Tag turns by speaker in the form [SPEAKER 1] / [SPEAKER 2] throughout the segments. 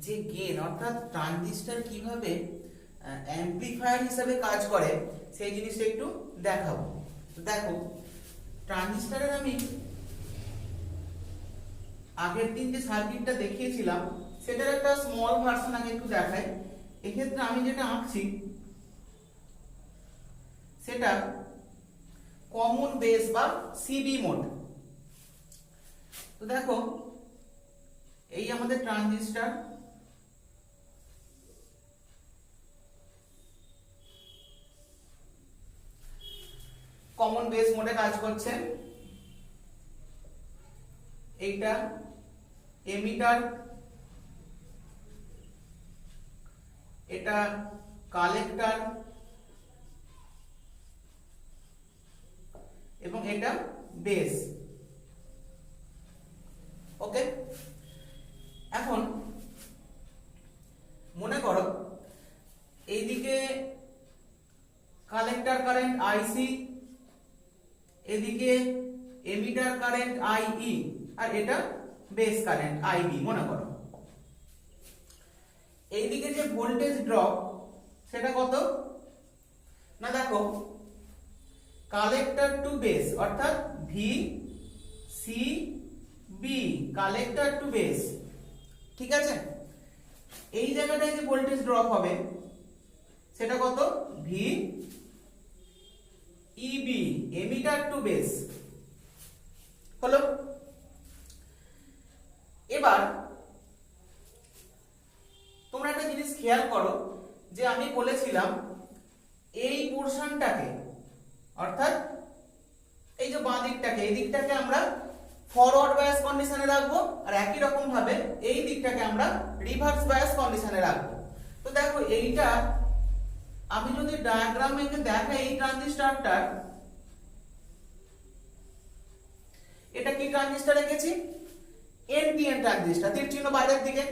[SPEAKER 1] যে গেন অর্থাৎ ট্রানজিস্টর কিভাবে অ্যাম্পলিফায়ার হিসেবে কাজ করে সেই জিনিসটা একটু দেখাবো। তো দেখো, ট্রানজিস্টরের আমি আগের দিন যে সার্কিটটা দেখিয়েছিলাম সেটার একটা স্মল ভার্সন আগে একটু দেখাই। এক্ষেত্রে আমি যেটা আঁকছি সেটা কমন বেস বা সিবি মোড। তো দেখো, এই আমাদের ট্রানজিস্টর, কমন বেস মোডে কাজ করছে। এইটা এমিটার, এটা কালেক্টর এবং এটা বেস। ওকে, এখন মনে করো এইদিকে কালেক্টর কারেন্ট আইসি, এদিকে এমিটার কারেন্ট আইই, আর এটা বেস কারেন্ট আইবি। মনে করো এইদিকে যে ভোল্টেজ ড্রপ সেটা কত না, দেখো কালেক্টর টু বেস অর্থাৎ V C B, collector to base. ঠিক আছে, এই জায়গাটায় যে ভোল্টেজ ড্রপ হবে সেটা কত, ভি ইবি, এমিটার টু বেস। হলো। এবার তোমরা একটা জিনিস খেয়াল করো যে আমি বলেছিলাম এই পোরশনটাকে অর্থাৎ এই যে বাঁ দিকটাকে, এই দিকটাকে আমরা ফরওয়ার্ড বায়াস কন্ডিশনে রাখবো, আর একই রকম ভাবে এই দিকটাকে আমরা রিভার্স বায়াস কন্ডিশনে রাখবো। তো দেখো, এইটা আমি যদি ডায়াগ্রাম এঁকে দেখাই, এই ট্রানজিস্টরটার, এটা কি ট্রানজিস্টর রেখেছি, এনপিএন ট্রানজিস্টর, তীর চিহ্ন বাইরের দিকে।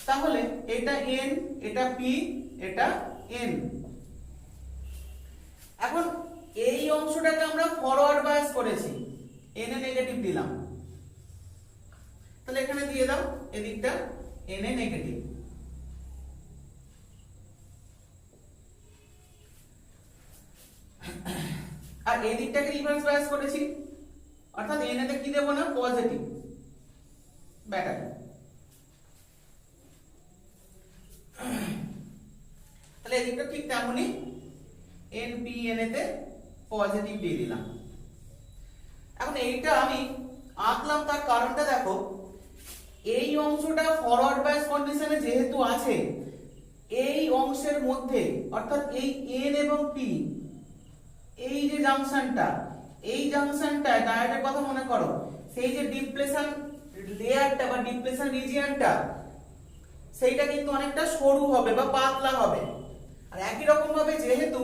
[SPEAKER 1] তাহলে এটা এন, এটা পি, এটা এন। এখন এই অংশটাকে আমরা ফরওয়ার্ড বায়াস করেছি, এন এ নেগেটিভ দিলাম, তাহলে এখানে দিয়ে দাও এদিকটা এন এ নেগেটিভ। আর এই দিকটাকে রিভার্স বায়াস করেছি অর্থাৎ এন এতে কি দেব না, পজিটিভ ব্যাটারি। তাহলে এই দিকটা ঠিক তেমনই এনপিএন এতে পজিটিভ দিয়ে দিলাম। এখন এইটা আমি আঁকলাম, তার কারণটা দেখো, এই অংশটা ফরওয়ার্ড বায়াস কন্ডিশনে যেহেতু আছে, এই অংশের মধ্যে অর্থাৎ এই এন এবং পি, এই যে জাংশনটা, এই জাংশনটা ডায়োডের কথা মনে করো, সেই যে ডিপ্লেশন লেয়ারটা বা ডিপ্লেশন রিজিয়নটা সেইটা কিন্তু অনেকটা সরু হবে বা পাতলা হবে। আর একই রকম ভাবে যেহেতু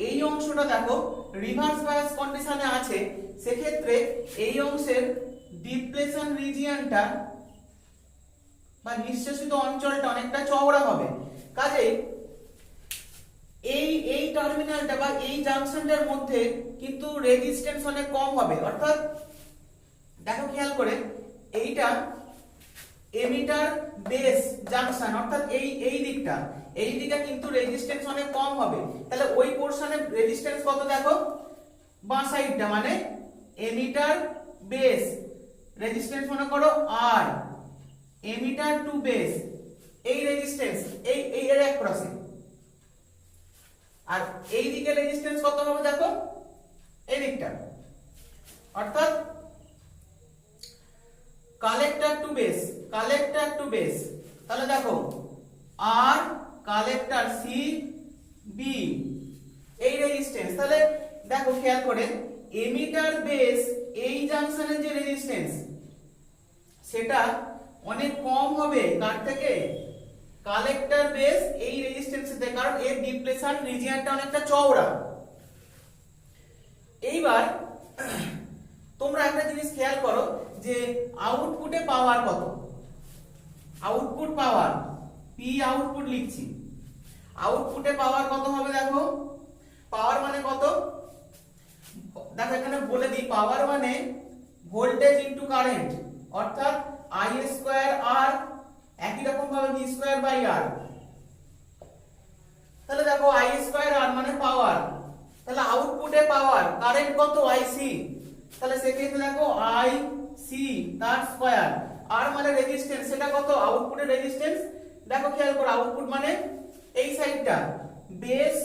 [SPEAKER 1] এই অংশটা দেখো রিভার্স বায়াস কন্ডিশনে আছে, সেক্ষেত্রে এই অংশের ডিপ্লেশন রিজিয়নটা বা নিঃশেষিত অঞ্চলটা অনেকটা চওড়া হবে। কাজেই এই টার্মিনালটা বা এই জাংশনটার মধ্যে কিন্তু রেজিস্ট্যান্স অনেক কম হবে। অর্থাৎ দেখো খেয়াল করে, এইটা এমিটার বেস জাংশন অর্থাৎ এই দিকটা, এই দিকে কিন্তু রেজিস্ট্যান্স অনেক কম হবে। তাহলে ওই পোরশনের রেজিস্ট্যান্স কত দেখো, বাঁ সাইডটা মানে এমিটার বেস রেজিস্ট্যান্স মনে করো আর, এমিটার টু বেস এই রেজিস্ট্যান্স এই এর অ্যাক্রসে। আর এই দিকে রেজিস্ট্যান্স কত হবে দেখো, এই দিকটা অর্থাৎ collector to base, collector to base. তাহলে দেখো আর কালেক্টর সি বি এই রেজিস্ট্যান্স। তাহলে দেখো খেয়াল করে, এমিটার বেস এই জাংশনের যে রেজিস্ট্যান্স সেটা অনেক কম হবে কার থেকে, কালেক্টর বেস এই রেজিস্ট্যান্সের থেকে, কারণ এর ডিপ্লেশন রিজিয়নটা অনেকটা চওড়া। এইবার তোমরা একটা জিনিস খেয়াল করো যে আউটপুটে পাওয়ার কত, আউটপুট পাওয়ার পি আউটপুট লিখছি, আউটপুটে পাওয়ার কত হবে দেখো, পাওয়ার মানে কত, দেখো এখানে বলে দিই, পাওয়ার মানে ভোল্টেজ ইনটু কারেন্ট অর্থাৎ আই স্কয়ার আর। একই রকম ভাবে ভি স্কয়ার বাই আর। তাহলে দেখো আই স্কয়ার আর মানে পাওয়ার, তাহলে আউটপুটে পাওয়ার কারেন্ট কত আইসি, তাহলে সেক্ষেত্রে দেখো আই সি তার স্কয়ার, আর মানে রেজিস্ট্যান্স, সেটা কত আউটপুটের রেজিস্ট্যান্স। দেখো খেয়াল করো আউটপুট মানে এই সাইডটা base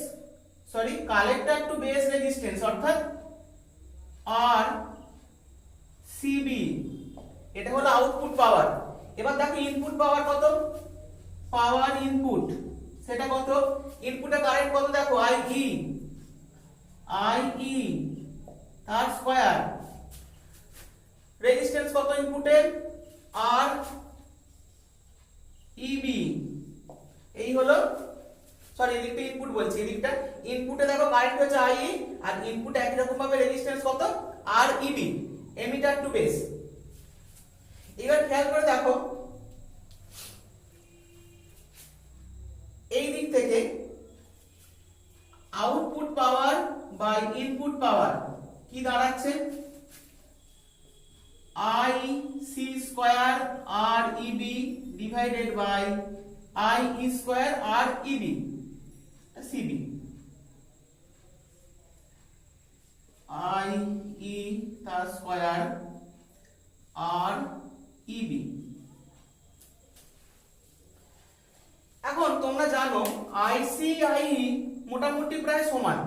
[SPEAKER 1] collector to base resistance অর্থাৎ আর সিবি, এটা হলো আউটপুট পাওয়ার। এবার দেখো ইনপুট পাওয়ার কত, পাওয়ার ইনপুট সেটা কত, ইনপুটে কারেন্ট কত দেখো আই ই তার স্কয়ার, রেজিস্ট্যান্স কত ইনপুটে আর ইবি, এই হলো এদিকটা ইনপুট বলছি, এদিকটা ইনপুটে দেখো কারেন্ট হচ্ছে আই আর ইনপুটে একই রকম ভাবে রেজিস্ট্যান্স কত R EB, emitter to base. এবার খেয়াল করে দেখো এই দিক থেকে output power by input power কি দাঁড়াচ্ছে, I C square R EB divided by I E square R EB CB, I E তার স্কয়ার আর ইবি। এখন তোমরা জানো আইসি আই মোটামুটি প্রায় সমান,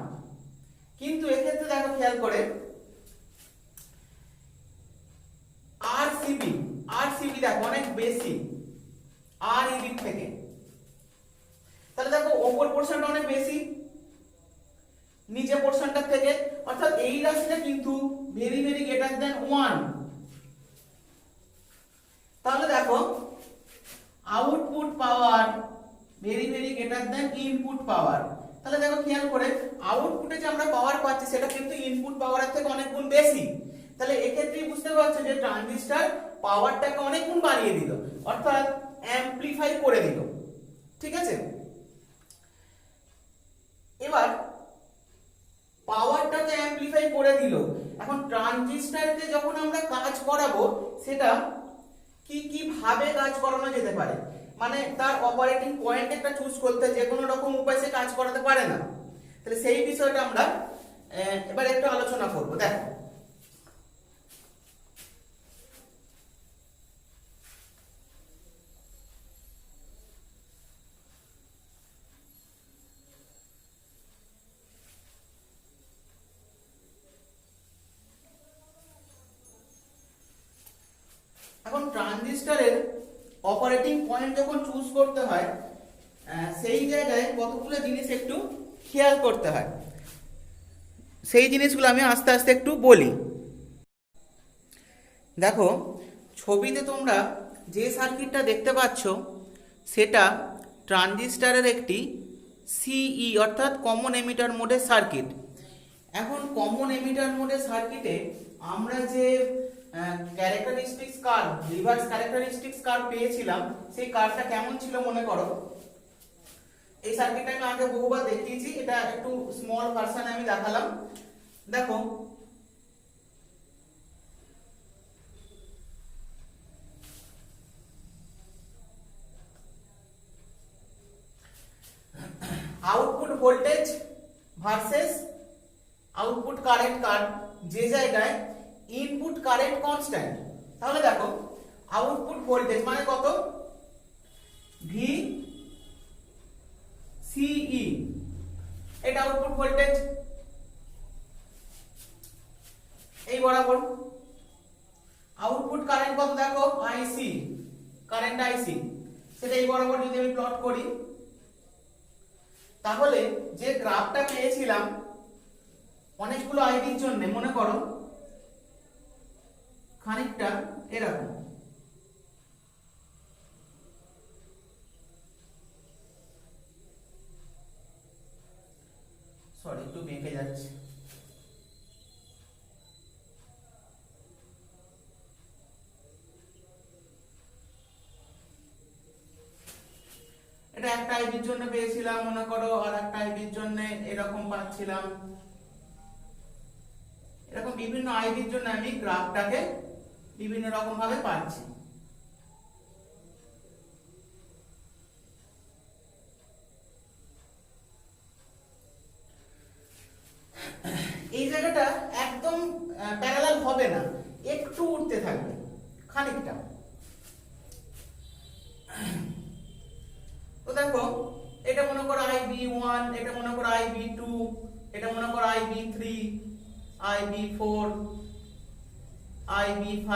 [SPEAKER 1] কিন্তু এক্ষেত্রে দেখো খেয়াল করে আর সিবি দেখো অনেক বেশি আর ইবি থেকে, তাহলে দেখো ওপর পোরশনটা অনেক বেশি নিচে পোরশনটা থেকে, অর্থাৎ এই রাশিটা কিন্তু ভেরি ভেরি গ্রেটার দেন 1। তাহলে দেখো output power very very greater than input power, তাহলে দেখো খেয়াল করে আউটপুটে যে আমরা পাওয়ার পাচ্ছি সেটা কিন্তু ইনপুট পাওয়ারের থেকে অনেক গুণ বেশি, তাহলে এক্ষেত্রেই বুঝতে পারছো যে ট্রানজিস্টর পাওয়ারটাকে অনেক গুণ বাড়িয়ে দিল, অর্থাৎ অ্যামপ্লিফাই করে দিল। ঠিক আছে, এবার পাওয়ারটাকে অ্যামপ্লিফাই করে দিল, এখন ট্রানজিস্টরকে যখন আমরা কাজ করাবো সেটা কি কি ভাবে কাজ করানো যেতে পারে, মানে তার অপারেটিং পয়েন্ট একটা চুজ করতে, যে কোনো রকম উপায়ে সে কাজ করাতে পারে না, তাহলে সেই বিষয়টা আমরা এবার একটু আলোচনা করব। দেখো এখন ট্রানজিস্টরের অপারেটিং পয়েন্ট যখন চুজ করতে হয় সেই জায়গায় কতগুলো জিনিস একটু খেয়াল করতে হয়, সেই জিনিসগুলো আমি আস্তে আস্তে একটু বলি। দেখো ছবিতে তোমরা যে সার্কিটটা দেখতে পাচ্ছ সেটা ট্রানজিস্টরের একটি সিই অর্থাৎ কমন এমিটার মোডের সার্কিট। এখন কমন এমিটার মোডের সার্কিটে আমরা যে characteristics curve, reverse characteristics curve পেয়েছিলাম, সেই কার্ভটা কেমন ছিল মনে করো। এই সার্কিটটা আমি আগে বহুবার দেখিয়েছি, এটা একটু স্মল ভার্সনে আমি দেখালাম। দেখো output voltage versus output current curve, যে জায়গায় ইনপুট কারেন্ট কনস্ট্যান্ট, তাহলে দেখো আউটপুট ভোল্টেজ মানে কত ভি সিই, এটা আউটপুট ভোল্টেজ এই বরাবর। আউটপুট কারেন্ট কত দেখো আইসি, কারেন্ট আইসি সেটা এই বরাবর যদি আমি প্লট করি, তাহলে যে গ্রাফটা পেয়েছিলাম অনেকগুলো আইডির জন্য মনে করো খানিকটা এরকম, একটু বেঁকে যাচ্ছে। এটা একটা আইবির জন্য পেয়েছিলাম মনে করো, আর একটা আইবির জন্য এরকম পাচ্ছিলাম, এরকম বিভিন্ন আইবির জন্য আমি গ্রাফটাকে বিভিন্ন রকম ভাবে পাচ্ছি। দেখো এটা মনে করো IB1, এটা মনে করো IB2, এটা মনে করো IB3, IB4, IB5,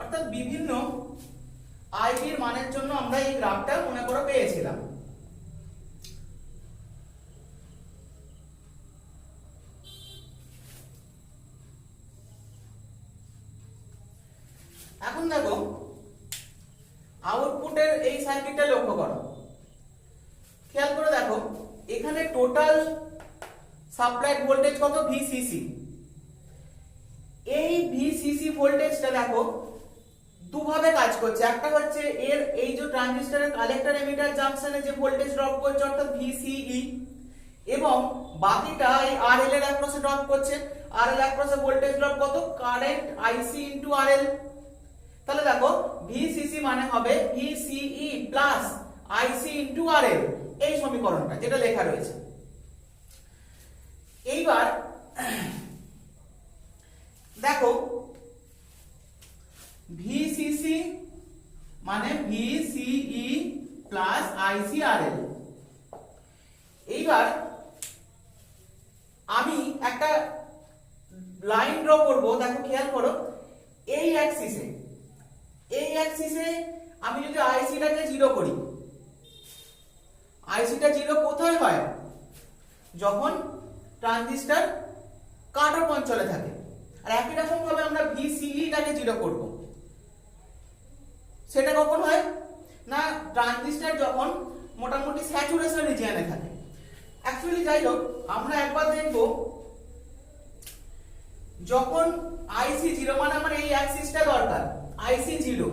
[SPEAKER 1] অর্থাৎ বিভিন্ন আইবির মানের জন্য আমরা এই গ্রাফটা মনে করো পেয়েছিলাম। এখন দেখো আউটপুটের এই সার্কিটটা লক্ষ্য করো, খেয়াল করে দেখো এখানে টোটাল সাপ্লাইড ভোল্টেজ কত VCC। এই VCC ভোল্টেজটা দেখো দুভাবে কাজ করছে, একটা হচ্ছে এর এই যে ট্রানজিস্টরের কালেক্টর এমিটার জাংশনে যে ভোল্টেজ ড্রপ করছে অর্থাৎ VCE, এবং বাকিটা এই RL এর অ্যাক্রসে ড্রপ করছে। RL অ্যাক্রসে ভোল্টেজ ড্রপ কত, কারেন্ট IC ইনটু RL। তাহলে দেখো VCC মানে হবে VCE plus IC into RL, এই সমীকরণটা যেটা লেখা রয়েছে। এইবার দেখো VCC মানে VCE প্লাস ICRL। এইবার আমি একটা লাইন ড্র করব, দেখো খেয়াল করো এই অ্যাক্সিসে আমি যদি IC-টাকে 0 করি, IC-টা 0 কোথায় হয়, যখন ট্রানজিস্টর কাট অফ অঞ্চলে থাকে। আর একই রকম ভাবে আমরা VCE-টাকে 0 করব, সেটা কখন হয় না, ট্রানজিস্টর যখন মোটামুটি স্যাচুরেশন রিজিয়নে থাকে। অ্যাকচুয়ালি যাই হোক, আমরা একবার দেখব যখন IC 0 মানে আমার এই অ্যাক্সিসটা দরকার, IC 0।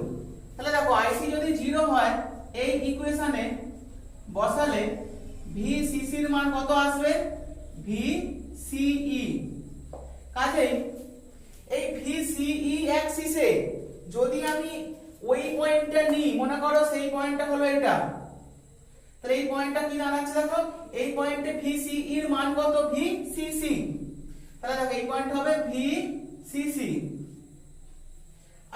[SPEAKER 1] তাহলে দেখো IC যদি 0 হয় এই ইকুয়েশনে বসালে VCC এর মান কত আসবে, VCE। কাজেই এই VCE অ্যাক্সিসে যদি আমি ওই পয়েন্টটা নিই, মনে করো সেই পয়েন্টটা হলো এটা, তাহলে এই পয়েন্টটা কি দাঁড়াচ্ছে দেখো, এই পয়েন্টে VCE এর মান কত, VCC। তাহলে দেখো এই পয়েন্ট হবে VCC।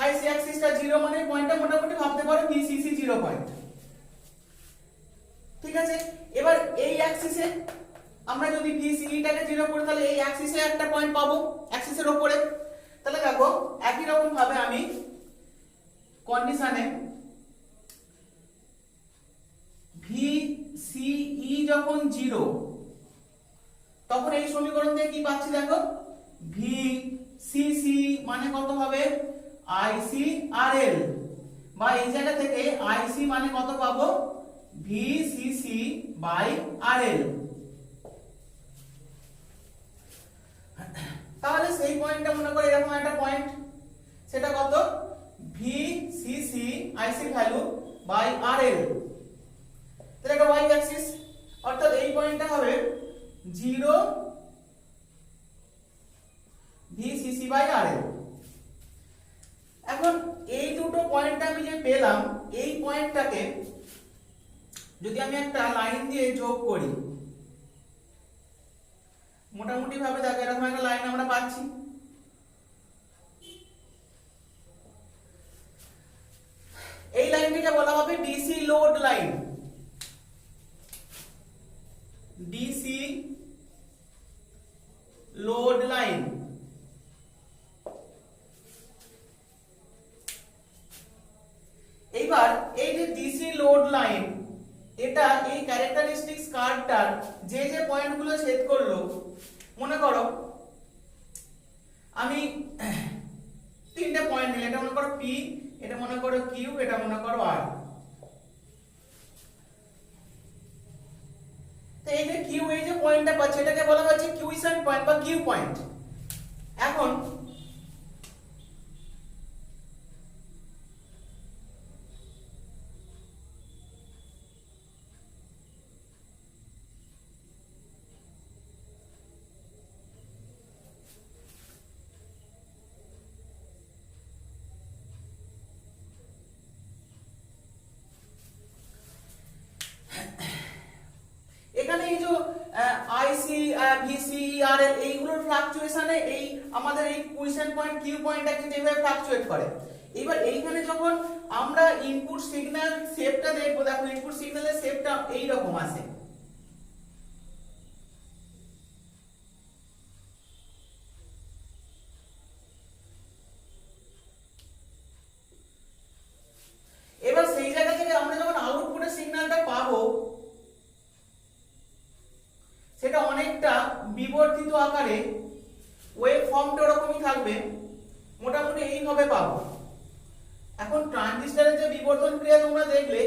[SPEAKER 1] IC অ্যাক্সিসটা 0 মানে পয়েন্টটা মোটামুটি ভাবতে পারো VCC 0 পয়েন্ট। ঠিক আছে, এবার এই অ্যাক্সিসে আমরা যদি VCE-টাকে 0 করি তাহলে এই অ্যাক্সিসে একটা পয়েন্ট পাবো অ্যাক্সিসের উপরে। তাহলে দেখো একই রকম ভাবে আমি কন্ডিশনে VCE যখন 0, তখন এই সমীকরণ থেকে কি পাচ্ছি দেখো, VCC মানে কত হবে ICRL, বা এই জায়গা থেকে IC মানে কত পাবো, VCC বাই RL। তাহলে সেই পয়েন্টটা মনে করো এরকম একটা পয়েন্ট, সেটা কত, VCC IC value by RL। তাহলে এটা y অ্যাক্সিস, অর্থাৎ এই পয়েন্টটা হবে 0 VCC বাই RL। এখন এই দুটো পয়েন্টটা আমি যে পেলাম, এই পয়েন্টটাকে যদি আমি একটা লাইন দিয়ে যোগ করি, মোটামুটি ভাবে দেখো এরকম একটা লাইন আমরা পাচ্ছি। এই লাইনটিকে বলা হবে DC load line, DC load line. এইবার এই যে DC লোড লাইন, এটা এই ক্যারেক্টারিস্টিক্স কার্ভটার যে যে পয়েন্টগুলো ছেদ করলো, মনে করো আমি তিনটে পয়েন্ট নিলাম, এটা মনে করো P, এটা মনে করো Q, এটা মনে করো R। তো এই যে Q, এই যে পয়েন্টটা পাচ্ছি এটাকে বলা হচ্ছে কিউইসেন্ট পয়েন্ট বা কিউ পয়েন্ট। এখন এখানে এই যে IC VCE RL এইগুলোর ফ্লাকচুয়েশনে এই আমাদের এই কুইসেন্ট পয়েন্ট কিউ পয়েন্টটা কিন্তু এইভাবে ফ্লাকচুয়েট করে। এবার এইখানে যখন আমরা ইনপুট সিগন্যাল শেপটা দেখবো। দেখো ইনপুট সিগন্যালের শেপটা এই রকম আছে। এবার সেই জায়গা থেকে আমরা যখন আউটপুটের সিগন্যালটা পাবো সেটা অনেকটা বিবর্ধিত আকারে ওয়েভ ফর্মটা ওরকমই থাকবে, মোটামুটি এইভাবে পাবো। এখন ট্রানজিস্টরের যে বিবর্ধন ক্রিয়া তোমরা দেখলে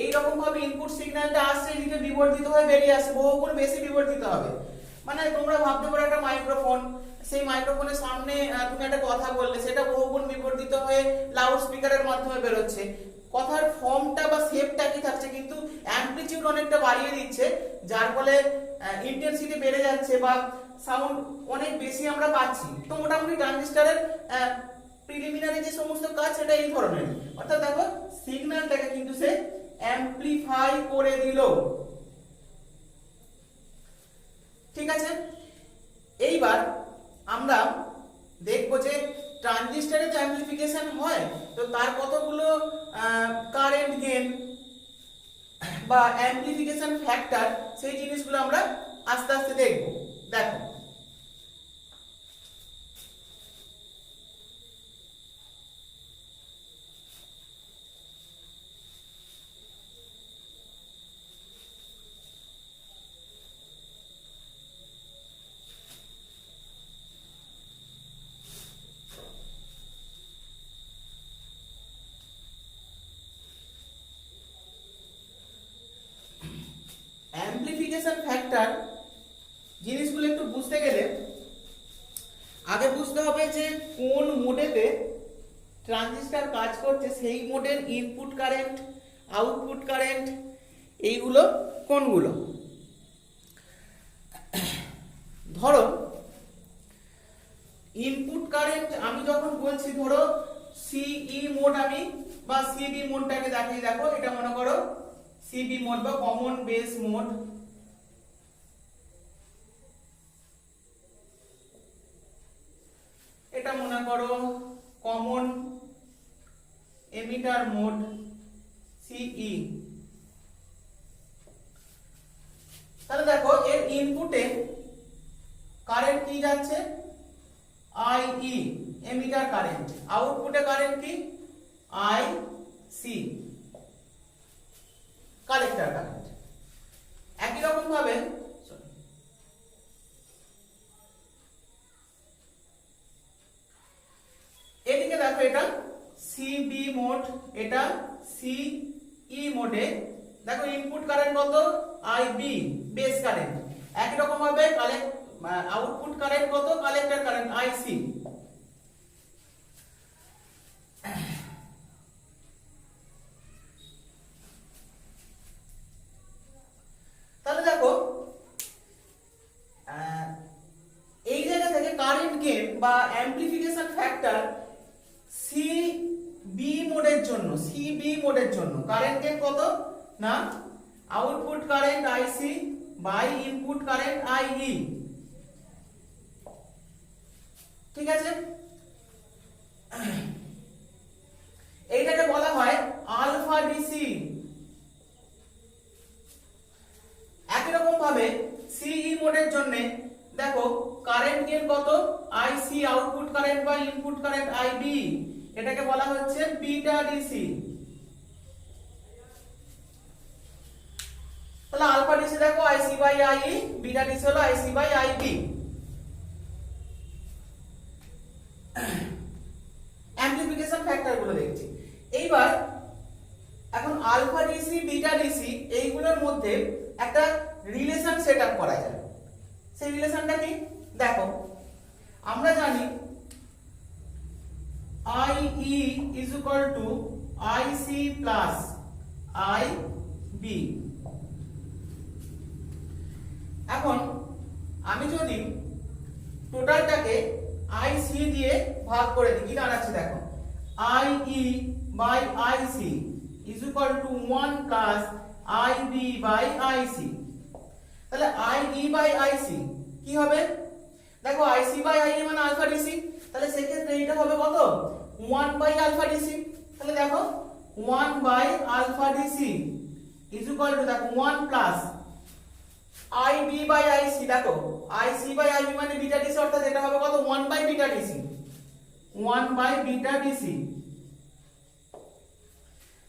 [SPEAKER 1] এই রকম ভাবে ইনপুট সিগন্যালটা আসছে, এদিকে বিবর্ধিত হয়ে বেরিয়ে আসছে, বহুগুণ বেশি বিবর্ধিত হবে। মানে তোমরা ভাবতে পারো একটা মাইক্রোফোন, সেই মাইক্রোফোনের সামনে তুমি একটা কথা বললে, সেটা বহুগুণ বিবর্ধিত হয়ে লাউড স্পিকারের মাধ্যমে বেরোচ্ছে। কথার ফর্মটা বা শেপটা কি থাকছে, কিন্তু অ্যামপ্লিটিউড অনেকটা বাড়িয়ে দিচ্ছে, যার ফলে ইন্টেন্সিটি বেড়ে যাচ্ছে বা সাউন্ড অনেক বেশি আমরা পাচ্ছি। তো মোটামুটি ট্রানজিস্টরের প্রিলিমিনারি যে সমস্ত কাজ সেটা এই ধরনের, অর্থাৎ দেখো সিগন্যালটাকে কিন্তু সে অ্যামপ্লিফাই করে দিল। ঠিক আছে, এইবার আমরা দেখবো যে ট্রানজিস্টরে যে অ্যামপ্লিফিকেশন হয় তো তার কতগুলো কারেন্ট গেইন বা অ্যামপ্লিফিকেশন ফ্যাক্টর, সেই জিনিসগুলো আমরা আস্তে আস্তে দেখব। দেখো অ্যামপ্লিফিকেশন ফ্যাক্টর জিনিসগুলো একটু বুঝতে গেলে আগে বুঝতে হবে যে কোন মোডেতে ট্রানজিস্টর কাজ করছে, সেই মোডের ইনপুট কারেন্ট, আউটপুট কারেন্ট এইগুলো কোনগুলো। ধরো ইনপুট কারেন্ট আমি যখন বলছি, ধরো সিই মোড আমি বা সিবি মোডটাকে দেখিয়ে, দেখো এটা মনে করো সিবি মোড বা কমন বেস মোড। এটা মনে করো কমন এমিটার মোড সিই। তাহলে দেখো এর ইনপুটে কারেন্ট কি যাচ্ছে, আইই এমিটার কারেন্ট, আউটপুটে কারেন্ট কি আইসি কালেক্টর কারেন্ট। একই রকম ভাবে এদিকে দেখো এটা সিবি মোড, এটা সিই মোডে দেখো ইনপুট কারেন্ট কত আইবি বেস কারেন্ট, একই রকম ভাবে আউটপুট কারেন্ট কত কালেক্টর কারেন্ট আইসি। তাহলে দেখো এই জায়গা থেকে কারেন্ট গেইন বা অ্যামপ্লিফিকেশন ফ্যাক্টর সিবি মোডের জন্য কারেন্ট গেইন কত না output current IC by input current IE. ঠিক আছে, এইটাকে বলা হয় আলফা ডিসি। একই রকম ভাবে সিই মোডের জন্য দেখো কারেন্ট গেইন কত আইসি, আউটপুট কারেন্ট বা ইনপুট কারেন্ট আইবি, এটাকে বলা হচ্ছে বিটা ডিসি। তাহলে আলফা ডিসি দেখো IC by IE, beta DC হলো IC by IB. Amplification factor গুলো দেখছি। এইবার এখন আলফা ডিসি বিটা ডিসি এইগুলোর মধ্যে একটা রিলেশন সেট আপ করা যায়। সেই রিলেশনটা কি দেখো, আমরা জানি IE is equal to IC plus IB. এখন আমি যদি টোটালটাকে আইসি দিয়ে ভাগ করে দিই, কি দাঁড়াচ্ছে দেখো IE by IC is equal to 1 plus IB by IC. তাহলে আইই বাই আইসি কি হবে, দেখো আইসি বাই আইই মানে আলফা ডিসি, তাহলে সেক্ষেত্রে এটা হবে কত 1 বাই আলফা ডিসি। তাহলে দেখো 1 by alpha DC is equal to দেখো 1 প্লাস আইবি বাই আইসি, দেখো আইসি বাই আইবি মানে বিটা ডিসি, অর্থাৎ এটা হবে কত 1 by beta DC, 1 by beta DC.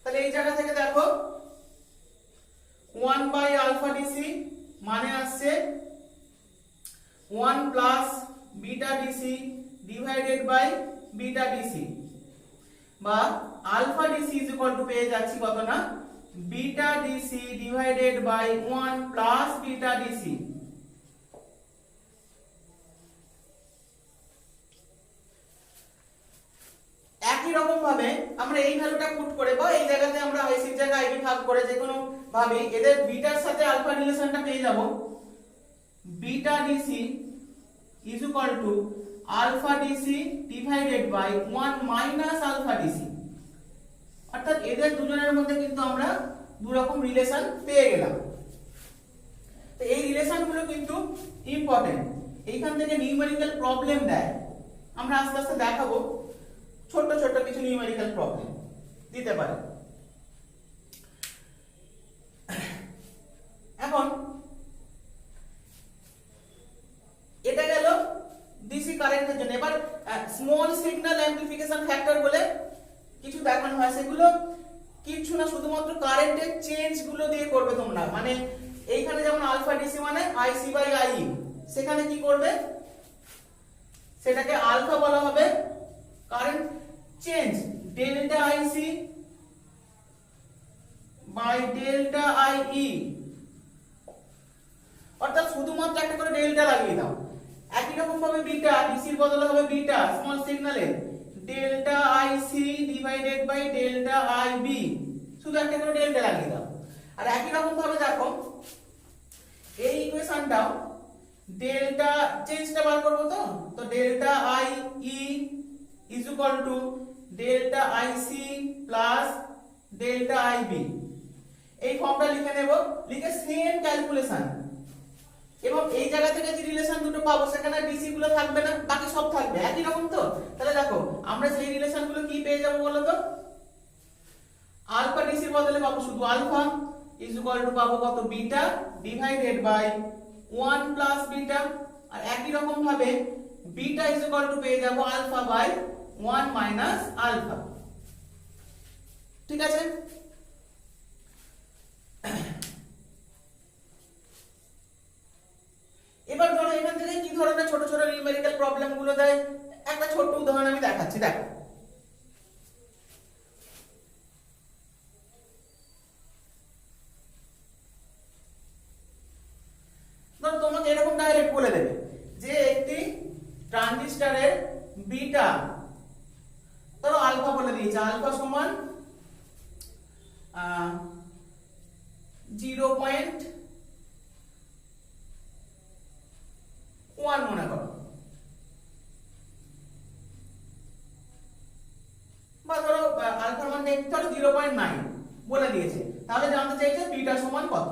[SPEAKER 1] তাহলে এই জায়গা থেকে দেখো 1 বাই আলফা ডিসি মানে আসছে 1 plus beta DC divided by beta DC, বা alpha DC is equal to পেয়ে যাচ্ছি কত না beta DC divided by 1 plus beta DC. একই রকম ভাবে আমরা এই ভ্যালুটা পুট করে বা এই জায়গাতে আমরা আইসির জায়গায় আইবি ভাগ করে যে কোনো ভাবে এদের বিটার সাথে আলফা রিলেশনটা পেয়ে যাব। Beta DC is equal to alpha DC divided by 1 minus alpha DC, অর্থাৎ এদের দুজনের মধ্যে কিন্তু আমরা দু রকম রিলেশন পেয়ে গেলাম। তো এই রিলেশনগুলো কিন্তু ইম্পর্টেন্ট, এইখান থেকে নিউমেরিক্যাল প্রবলেম দেয়, আমরা আস্তে আস্তে দেখাবো ছোট ছোট কিছু নিউমেরিক্যাল প্রবলেম দিতে পারে। এখন এটা গেল ডিসি কারেন্টের জন্য। এবার স্মল সিগন্যাল অ্যামপ্লিফিকেশন ফ্যাক্টর বলে কিছু দেখানো হয়, সেগুলো কিছু না শুধুমাত্র কারেন্টের চেঞ্জ গুলো দিয়ে করবে তোমরা। মানে এইখানে যেমন আলফা ডিসি মানে আইসি বাই আই, সেখানে কি করবে সেটাকে আলফা বলা হবে current change delta IC by delta IE, অর্থাৎ শুধুমাত্র একটা করে ডেল্টা লাগিয়ে দাও। একই রকম ভাবে বিটা ডিসির বদলে হবে বিটা স্মল সিগন্যালে delta IC divided by delta IB, শুধু একটা করে ডেল্টা লাগিয়ে দাও। আর একই রকম ভাবে দেখো এই ইকুয়েশনটাও ডেল্টা চেঞ্জটা বার করব, তো delta I E is equal to delta IC plus delta IB, এই ফর্মটা লিখে নেব। লিখে সেম ক্যালকুলেশন, এবং এই জায়গা থেকে যে রিলেশন দুটো পাবো সেখানে ডিসি গুলো থাকবে না, বাকি সব থাকবে একই রকম। তো তাহলে দেখো আমরা সেই রিলেশন গুলো কি পেয়ে যাবো বলো তো, আলফা ডিসির বদলে পাবো শুধু আলফা ইজ ইকুয়াল টু পাবো কত beta divided by 1 plus beta, আর একই রকম ভাবে বিটা ইজ ইকুয়াল টু পেয়ে যাবো আলফা বাই 1 মাইনাস আলফা। ঠিক আছে, এবার ধরো এখান থেকে কি ধরনের ছোট ছোট নিউমেরিক্যাল প্রবলেম গুলো দেয়, একটা ছোট উদাহরণ আমি দেখাচ্ছি। দেখো ধরো তোমাকে এরকম ডাইরেক্ট বলে দেবে যে একটি ট্রানজিস্টরের বিটা ধরো আলফা বলে দিয়েছে, আলফা সমান 0.1 মনে করো, বা ধরো আলফার মান ধরো 0.9 বলে দিয়েছে, তাহলে জানতে চাইছে বিটা সমান কত,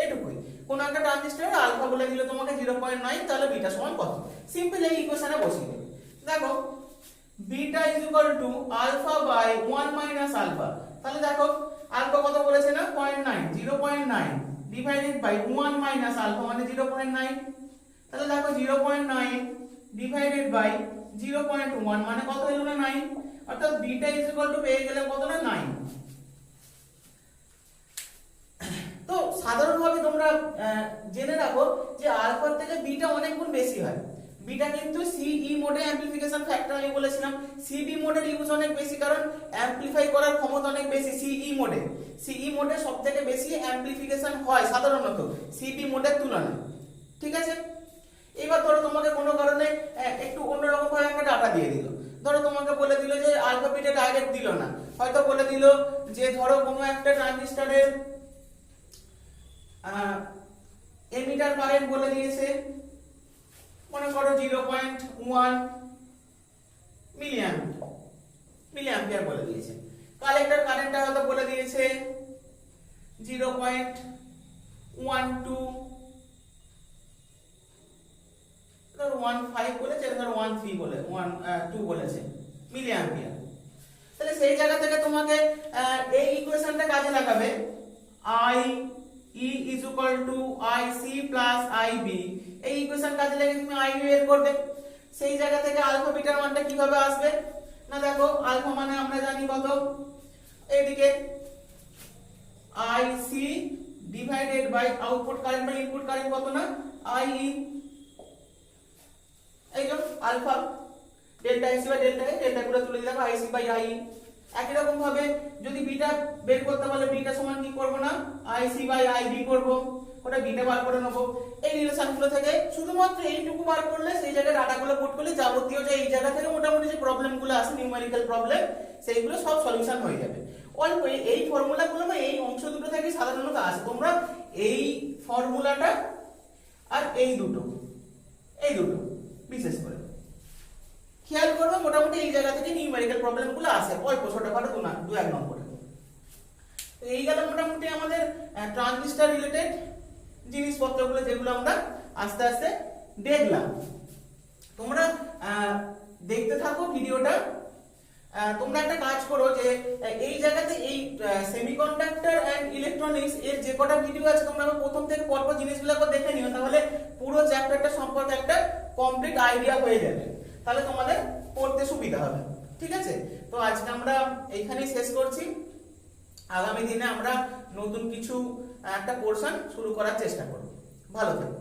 [SPEAKER 1] এটুকুই। কোন একটা ট্রানজিস্টরে আলফা বলে দিলে তোমাকে 0.9, তাহলে বিটা সমান কত, সিম্পল এই ইকুয়েশনে বসিয়ে দেবে। দেখো beta is equal to alpha by 1 minus alpha, তাহলে দেখো আলফা কত বলেছে না 0.9, 0.9 ডিভাইডেড বাই 1 মাইনাস আলফা মানে 0.9, তাহলে দেখো 0.9 ডিভাইডেড বাই 0.1 মানে কত হলো না 9, অর্থাৎ বিটা ইজ ইকুয়াল টু পেয়ে গেলে কত না 9। তো সাধারণভাবে তোমরা জেনে রাখো যে আলফার থেকে বিটা অনেক গুণ বেশি হয়। বিটা কিন্তু সিই মোডে অ্যামপ্লিফিকেশন ফ্যাক্টর আমি বলেছিলাম, সিবি মোডের ইউজ অনেক বেশি, কারণ অ্যামপ্লিফাই করার ক্ষমতা অনেক বেশি সিই মোডে সবথেকে বেশি অ্যামপ্লিফিকেশন হয় সাধারণত সিবি মোডের তুলনায়। ঠিক আছে, এবার ধরো তোমাকে কোনো কারণে একটু অন্যরকম ভাবে একটা ডাটা দিয়ে দিল, ধরো তোমাকে বলে দিল যে আলফা বিটা ডাইরেক্ট দিল না, হয়তো বলে দিল যে ধরো কোনো একটা ট্রানজিস্টরের এমিটার কারেন্ট বলে দিয়েছে মনে করো 0.1 মিলিঅ্যাম্পিয়ার বলে দিয়েছে, কালেক্টর কারেন্টটা হয়তো বলে দিয়েছে 0.12 ধরো 15 বলেছে, ধরো 13 বলে 2 বলেছে মিলিঅ্যাম্পিয়ার। তাহলে সেই জায়গা থেকে তোমাকে এই ইকুয়েশনটা কাজে লাগাবে, I E is equal to I C plus I B. এই ইকুয়েশন কাজে লাগিয়ে তুমি আই বি বের করবে। সেই জায়গা থেকে আলফা বিটার মানটা কিভাবে আসবে না, দেখো আলফা মানে আমরা জানি কত, এইদিকে I C divided by output current by input current কত না, আই ই, এই যে alpha delta AC by delta A, delta গুলো তুলে দিলাম, I C by I E. একই রকম ভাবে যদি বিটা বের করতে বলে, বিটা সমান কি করব না, I C by I B করব, ওটা বিটা বার করে নেব। এই রিলেশনগুলো থেকে শুধুমাত্র এইটুকু বার করলে, সেই জায়গায় ডাটাগুলো পুট করলে যাবতীয় যে এই জায়গা থেকে মোটামুটি যে প্রবলেমগুলো আছে নিউমেরিক্যাল প্রবলেম, সেইগুলো সব সলিউশন হয়ে যাবে। অল্প এই ফর্মুলাগুলো বা এই অংশ দুটো থেকে সাধারণত আসে। তোমরা এই ফর্মুলাটা আর এই দুটো বিশেষ করে খেয়াল করবে, মোটামুটি এই জায়গা থেকে নিউমেরিক্যাল প্রবলেমগুলো আসে অল্প ছোটখাটো দু এক নম্বরে। তো এই গেল মোটামুটি আমাদের ট্রানজিস্টর রিলেটেড জিনিসপত্রগুলো, যেগুলো আমরা আস্তে আস্তে দেখলাম। তোমরা দেখতে থাকো ভিডিওটা। তোমরা একটা কাজ করো যে এই জায়গাতে এই সেমিকন্ডাক্টর এন্ড ইলেকট্রনিক্স এর যে কটা ভিডিও আছে তোমরা প্রথম থেকে পরপর জিনিসগুলো দেখে নিও, তাহলে পুরো চ্যাপ্টারটা সম্পর্কে একটা কমপ্লিট আইডিয়া হয়ে যাবে, তাহলে তোমাদের পড়তে সুবিধা হবে। ঠিক আছে, তো আজকে আমরা এইখানেই শেষ করছি। আগামী দিনে আমরা নতুন কিছু একটা পোরশন শুরু করার চেষ্টা করব। ভালো থেকো।